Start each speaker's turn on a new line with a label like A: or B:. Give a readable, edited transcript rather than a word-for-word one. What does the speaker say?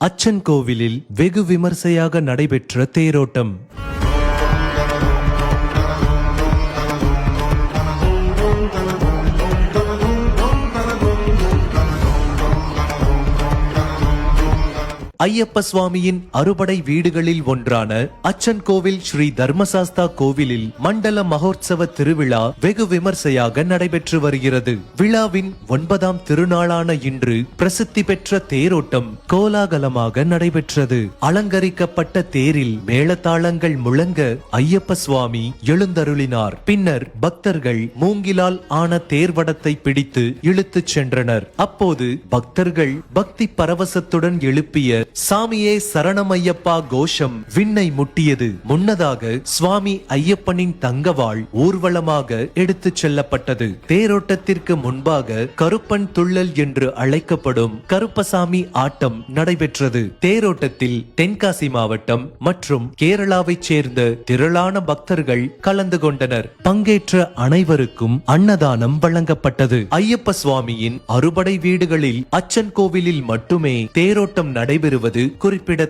A: அச்சன் கோவிலில் வெகு விமர்சையாக நடைபெற்ற தேரோட்டம். ஐயப்ப சுவாமியின் அறுபடை வீடுகளில் ஒன்றான அச்சன் கோவில் ஸ்ரீ தர்மசாஸ்தா கோவிலில் மண்டல மகோற்சவ திருவிழா வெகு விமர்சையாக நடைபெற்று வருகிறது. விழாவின் 9ஆம் திருநாளான இன்று பிரசித்தி பெற்ற தேரோட்டம் கோலாகலமாக நடைபெற்றது. அலங்கரிக்கப்பட்ட தேரில் மேளதாளங்கள் முழங்க ஐயப்ப சுவாமி எழுந்தருளினார். பின்னர் பக்தர்கள் மூங்கிலால் ஆன தேர்வடத்தை பிடித்து இழுத்துச் சென்றனர். அப்போது பக்தர்கள் பக்தி பரவசத்துடன் எழுப்பிய சாமியே சரணமையப்பா கோஷம் விண்ணை முட்டியது. முன்னதாக சுவாமி ஐயப்பனின் தங்கவாள் ஊர்வலமாக எடுத்துச் செல்லப்பட்டது. தேரோட்டத்திற்கு முன்பாக கருப்பன் துள்ளல் என்று அழைக்கப்படும் கருப்பசாமி ஆட்டம் நடைபெற்றது. தேரோட்டத்தில் தென்காசி மாவட்டம் மற்றும் கேரளாவைச் சேர்ந்த திரளான பக்தர்கள் கலந்து கொண்டனர். பங்கேற்ற அனைவருக்கும் அன்னதானம் வழங்கப்பட்டது. ஐயப்ப சுவாமியின் அறுபடை வீடுகளில் அச்சன் கோவிலில் மட்டுமே தேரோட்டம் நடைபெறுவது குறிப்பிடத்தக்கது.